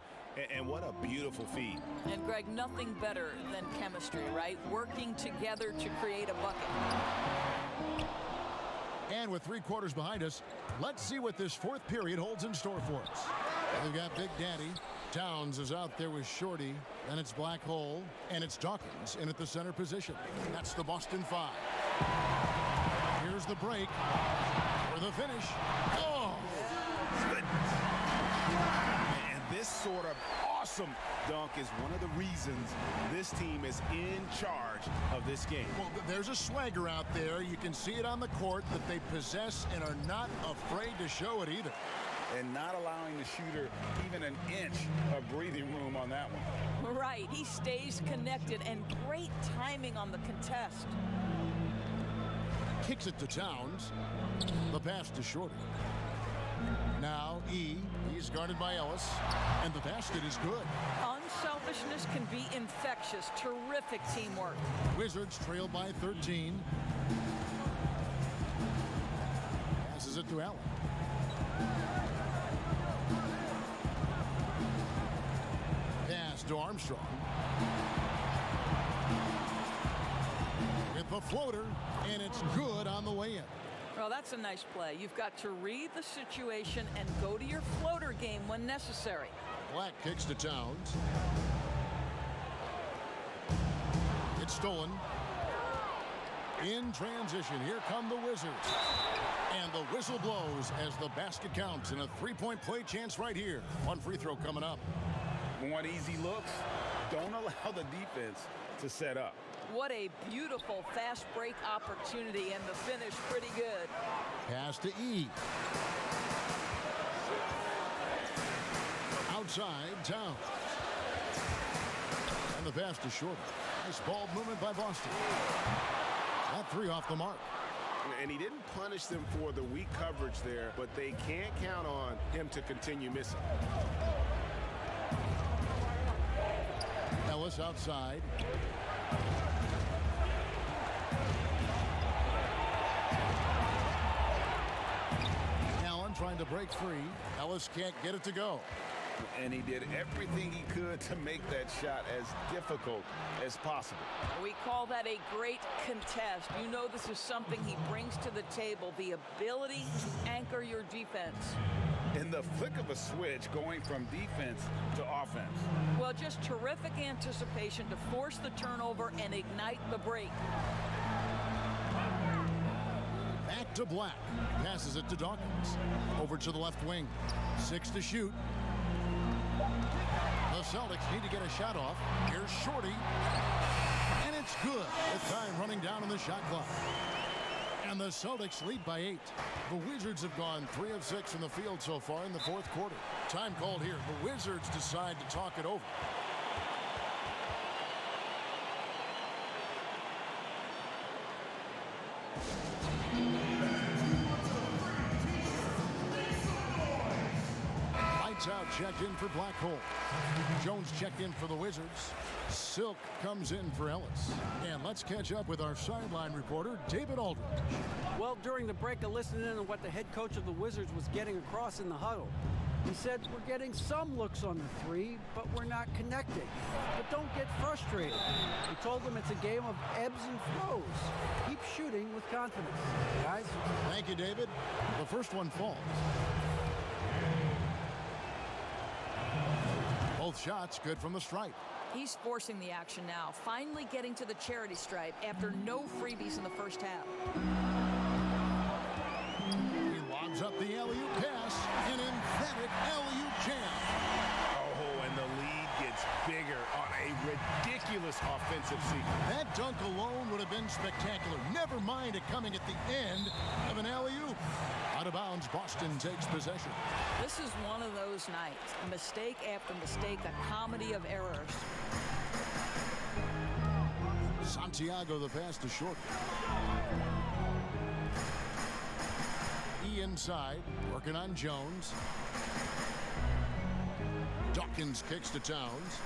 and what a beautiful feed. And Greg, nothing better than chemistry, right? Working together to create a bucket. And with 3 quarters behind us, let's see what this fourth period holds in store for us. We've got Big Daddy. Towns is out there with Shorty. And it's Black Hole. And it's Dawkins in at the center position. That's the Boston 5. Here's the break for the finish. Oh! Good. And this sort of awesome dunk is one of the reasons this team is in charge of this game. Well, there's a swagger out there. You can see it on the court that they possess and are not afraid to show it either. And not allowing the shooter even an inch of breathing room on that one. Right. He stays connected, and great timing on the contest. Kicks it to Towns. The pass to Shorty. Now E. He's guarded by Ellis. And the basket is good. Unselfishness can be infectious. Terrific teamwork. Wizards trail by 13. Passes it to Allen. Pass to Armstrong. With the floater, and it's good on the way in. Well, that's a nice play. You've got to read the situation and go to your floater game when necessary. Black kicks to Towns. It's stolen. In transition, here come the Wizards. And the whistle blows as the basket counts, and a 3-point play chance right here. 1 free throw coming up. Want easy looks? Don't allow the defense to set up. What a beautiful fast break opportunity, and the finish pretty good. Pass to E. Outside, Towns. And the pass to Shorty. Nice ball movement by Boston. That 3 off the mark. And he didn't punish them for the weak coverage there, but they can't count on him to continue missing. Ellis Ellis outside. Allen trying to break free. Ellis can't get it to go. And he did everything he could to make that shot as difficult as possible. We call that a great contest. You know this is something he brings to the table, the ability to anchor your defense. In the flick of a switch, going from defense to offense. Well, just terrific anticipation to force the turnover and ignite the break. Back to Black. Passes it to Dawkins. Over to the left wing. 6 to shoot. The Celtics need to get a shot off. Here's Shorty. And it's good. With time running down on the shot clock. And the Celtics lead by 8. The Wizards have gone 3 of 6 in the field so far in the fourth quarter. Time called here. The Wizards decide to talk it over. Lights out, checked in for Black Hole. Jones checked in for the Wizards. Silk comes in for Ellis. And let's catch up with our sideline reporter, David Aldridge. Well, during the break, I listened in on what the head coach of the Wizards was getting across in the huddle. He said, we're getting some looks on the three, but we're not connecting. But don't get frustrated. He told them it's a game of ebbs and flows. Keep shooting with confidence, guys. Thank you, David. The first one falls. Both shots good from the stripe. He's forcing the action now, finally getting to the charity stripe after no freebies in the first half. He lobs up the alley-oop pass, an emphatic alley-oop jam. Oh, and the lead gets bigger on a ridiculous offensive sequence. That dunk alone would have been spectacular. Never mind it coming at the end of an alley-oop. Out of bounds, Boston takes possession. This is one of those nights. Mistake after mistake, a comedy of errors. Santiago the pass to Short. E inside, working on Jones. Dawkins kicks to Towns.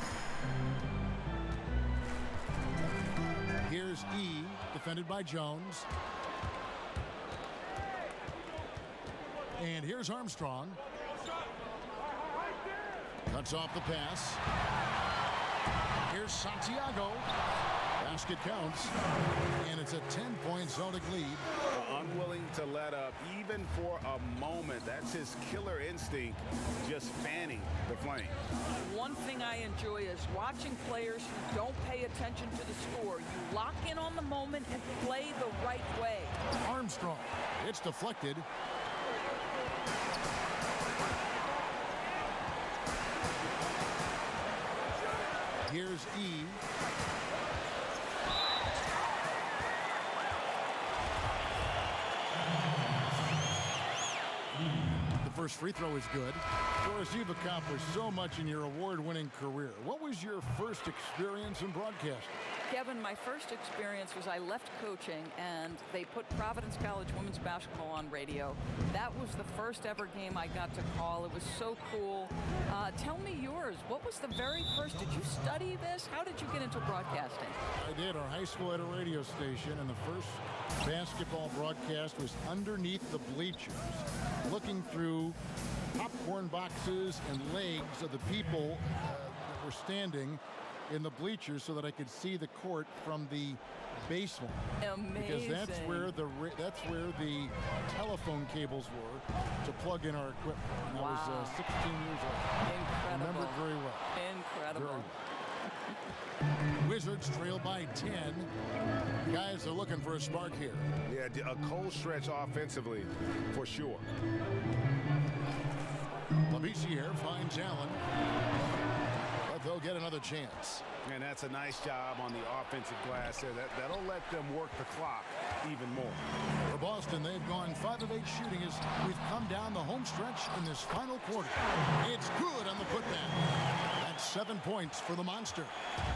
Here's E, defended by Jones. And here's Armstrong. Cuts off the pass. Here's Santiago. Basket counts. And it's a 10-point Celtic lead. Unwilling to let up even for a moment. That's his killer instinct, just fanning the flame. One thing I enjoy is watching players who don't pay attention to the score. You lock in on the moment and play the right way. Armstrong. It's deflected. Here's E. The first free throw is good. Doris, you've accomplished so much in your award-winning career. What was your first experience in broadcasting? Kevin, my first experience was I left coaching and they put Providence College women's basketball on radio. That was the first ever game I got to call. It was so cool. Tell me yours. What was the very first? Did you study this? How did you get into broadcasting? I did. Our high school had a radio station, and the first basketball broadcast was underneath the bleachers, looking through popcorn boxes and legs of the people that were standing in the bleachers so that I could see the court from the baseline. Amazing. Because that's where the telephone cables were to plug in our equipment. And wow. I was 16 years old. Incredible. I remember it very well. Incredible. Very well. Wizards trail by 10. Guys are looking for a spark here. Yeah, a cold stretch offensively, for sure. Labissiere finds Allen. But they'll get another chance. And that's a nice job on the offensive glass there. That'll let them work the clock even more. For Boston, they've gone 5 of 8 shooting as we've come down the home stretch in this final quarter. It's good on the putback. That's 7 points for the Monster.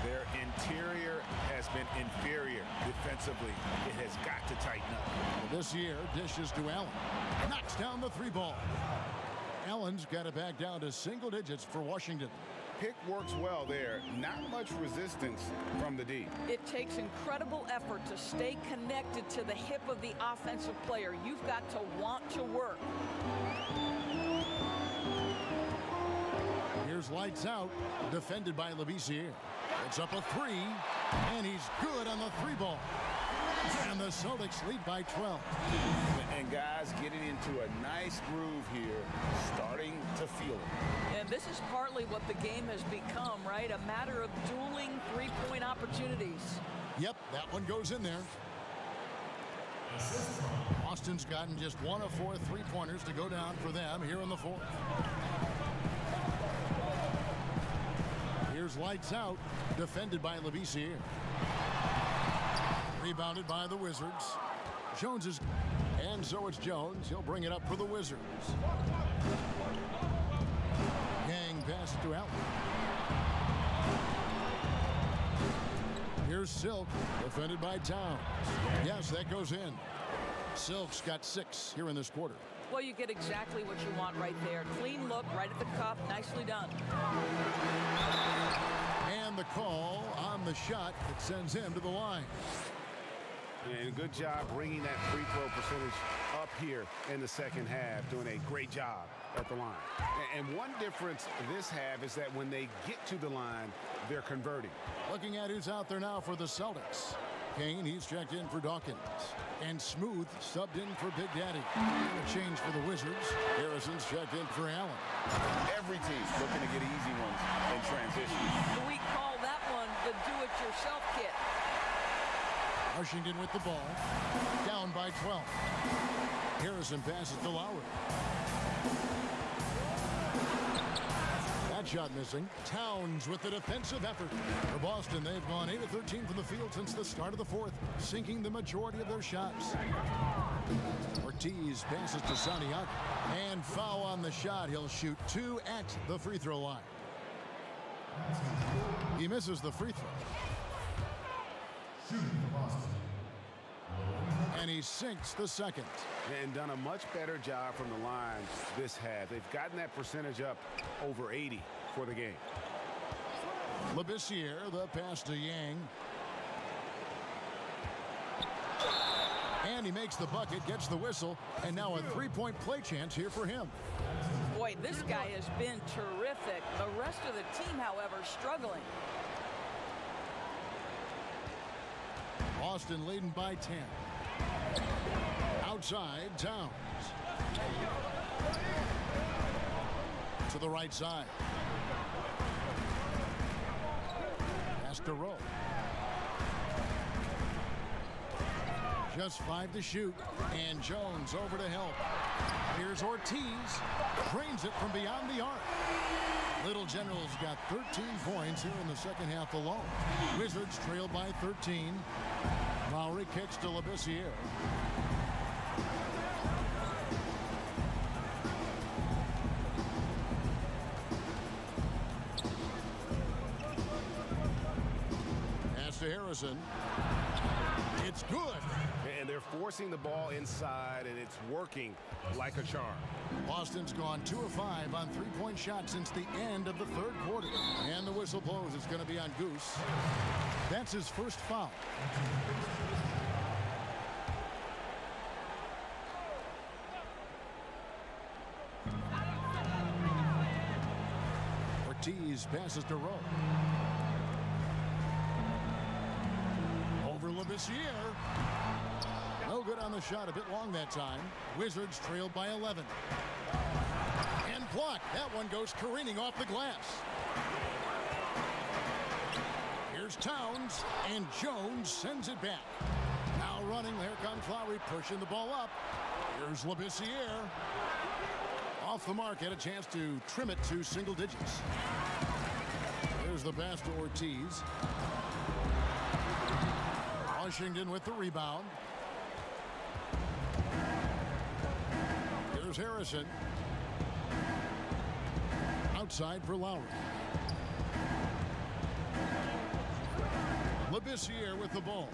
Their interior has been inferior defensively. It has got to tighten up. This year, dishes to Allen. Knocks down the 3 ball. Allen's got it back down to single digits for Washington. pick works well there. Not much resistance from the D. It takes incredible effort to stay connected to the hip of the offensive player. You've got to want to work. Here's lights out, defended by Labissiere. It's up a three, and he's good on the three ball. And the Celtics lead by 12. And guys getting into a nice groove here, starting to feel it. And this is partly what the game has become, right? A matter of dueling three-point opportunities. Yep, that one goes in there. Boston's gotten just 1 of 4 three-pointers to go down for them here in the fourth. Here's lights out, defended by Labissiere. Rebounded by the Wizards. Jones is, and so it's Jones. He'll bring it up for the Wizards. Yang passes to Allen. Here's Silk, defended by Towns. Yes, that goes in. Silk's got 6 here in this quarter. Well, you get exactly what you want right there. Clean look, right at the cup, nicely done. And the call on the shot that sends him to the line. And good job bringing that free throw percentage up here in the second half, doing a great job at the line. And one difference this half is that when they get to the line, they're converting. Looking at who's out there now for the Celtics. Kane, he's checked in for Dawkins. And Smooth subbed in for Big Daddy. And a change for the Wizards. Harrison's checked in for Allen. Every team's looking to get easy ones in transition. We call that one the do-it-yourself kit. Washington with the ball. Down by 12. Harrison passes to Lowry. That shot missing. Towns with the defensive effort. For Boston, they've gone 8 of 13 from the field since the start of the fourth, sinking the majority of their shots. Ortiz passes to Saniak. And foul on the shot. He'll shoot 2 at the free throw line. He misses the free throw. And he sinks the second. And done a much better job from the line this half. They've gotten that percentage up over 80 for the game. Labissiere, the pass to Yang. And he makes the bucket, gets the whistle, and now a three-point play chance here for him. Boy, this guy has been terrific. The rest of the team, however, struggling. Boston leading by 10. Outside, Towns. To the right side. Pass to Rowe. Just 5 to shoot. And Jones over to help. Here's Ortiz. Drains it from beyond the arc. Little General's got 13 points here in the second half alone. Wizards trail by 13. Lowry kicks to Labissiere. Pass to Harrison. It's good. And they're forcing the ball inside, and it's working like a charm. Boston's gone 2 of 5 on three-point shots since the end of the third quarter. And the whistle blows. It's going to be on Goose. That's his first foul. Ortiz passes to Rowe. Over Labissiere. No good on the shot. A bit long that time. Wizards trailed by 11. And blocked. That one goes careening off the glass. Here's Towns. And Jones sends it back. Now running. Here comes Lowry pushing the ball up. Here's Labissiere. Off the mark. Had a chance to trim it to single digits. There's the pass to Ortiz. Washington with the rebound. Here's Harrison. Outside for Lowry. Labissiere with the ball.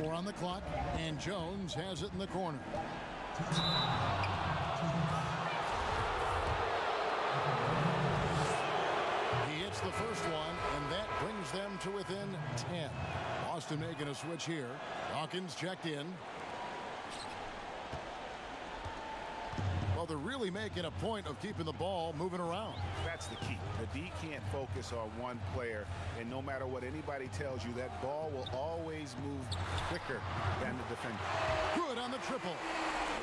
4 on the clock, and Jones has it in the corner. Gets the first one, and that brings them to within 10. Boston making a switch here. Dawkins checked in. Well, they're really making a point of keeping the ball moving around. That's the key. The D can't focus on one player, and no matter what anybody tells you, that ball will always move quicker than the defender. Good on the triple.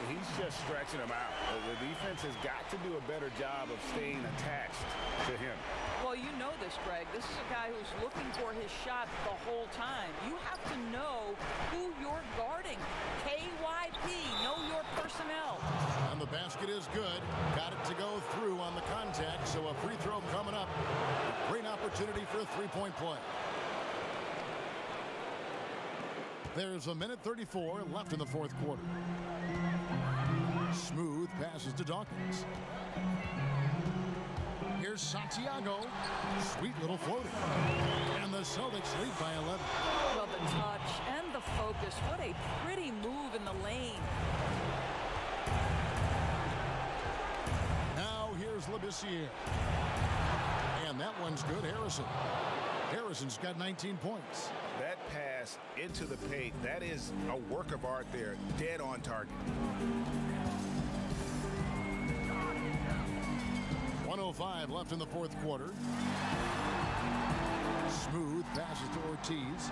He's just stretching him out. The defense has got to do a better job of staying attached to him. Well, you know this, Greg. This is a guy who's looking for his shot the whole time. You have to know who you're guarding. KYP, know your personnel. And the basket is good. Got it to go through on the contact, so a free throw coming up. Great opportunity for a three-point play. There's a minute 34 left in the fourth quarter. Smooth passes to Dawkins. Here's Santiago. Sweet little floater. And the Celtics lead by 11. Well, the touch and the focus. What a pretty move in the lane. Now here's Labissiere. And that one's good. Harrison's got 19 points. That pass into the paint, that is a work of art there. Dead on target. 1:05 left in the fourth quarter. Smooth passes to Ortiz.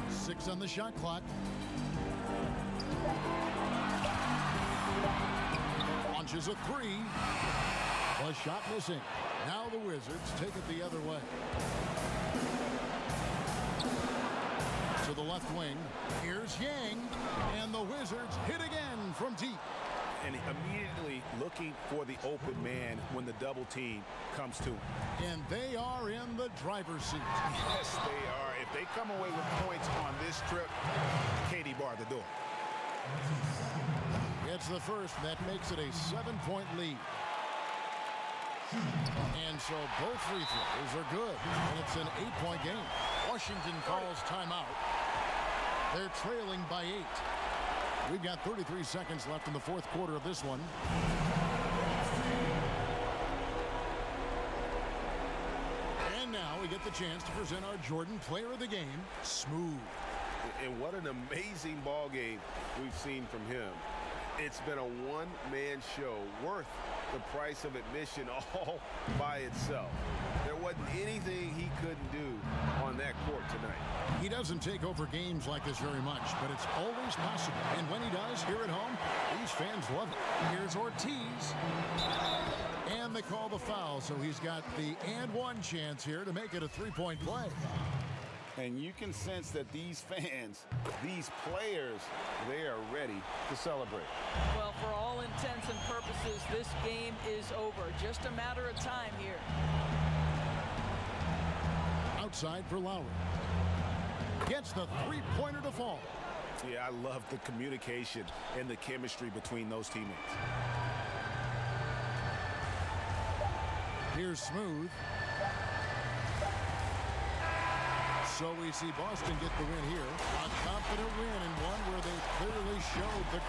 6 on the shot clock. Launches a 3. The shot missing. Now the Wizards take it the other way. To the left wing. Here's Yang. And the Wizards hit again from deep. And immediately looking for the open man when the double team comes to him. And they are in the driver's seat. Yes, they are. If they come away with points on this trip, Katie barred the door. It's the first. That makes it a 7-point lead. And so both free throws are good. And it's an 8-point game. Washington calls timeout. They're trailing by 8. We've got 33 seconds left in the fourth quarter of this one. And now we get the chance to present our Jordan Player of the Game, Smooth. And what an amazing ball game we've seen from him. It's been a one-man show worth the price of admission all by itself. There wasn't anything he couldn't do on that court tonight. He doesn't take over games like this very much, but it's always possible. And when he does, here at home, these fans love it. Here's Ortiz. And they call the foul, so he's got the and one chance here to make it a 3-point play. And you can sense that these fans, these players, they are ready to celebrate. Well, for all intents and purposes, this game is over. Just a matter of time here. Outside for Lowry. Gets the three-pointer to fall. Yeah, I love the communication and the chemistry between those teammates. Here's Smooth. So we see Boston get the win here. A confident win and one where they clearly showed the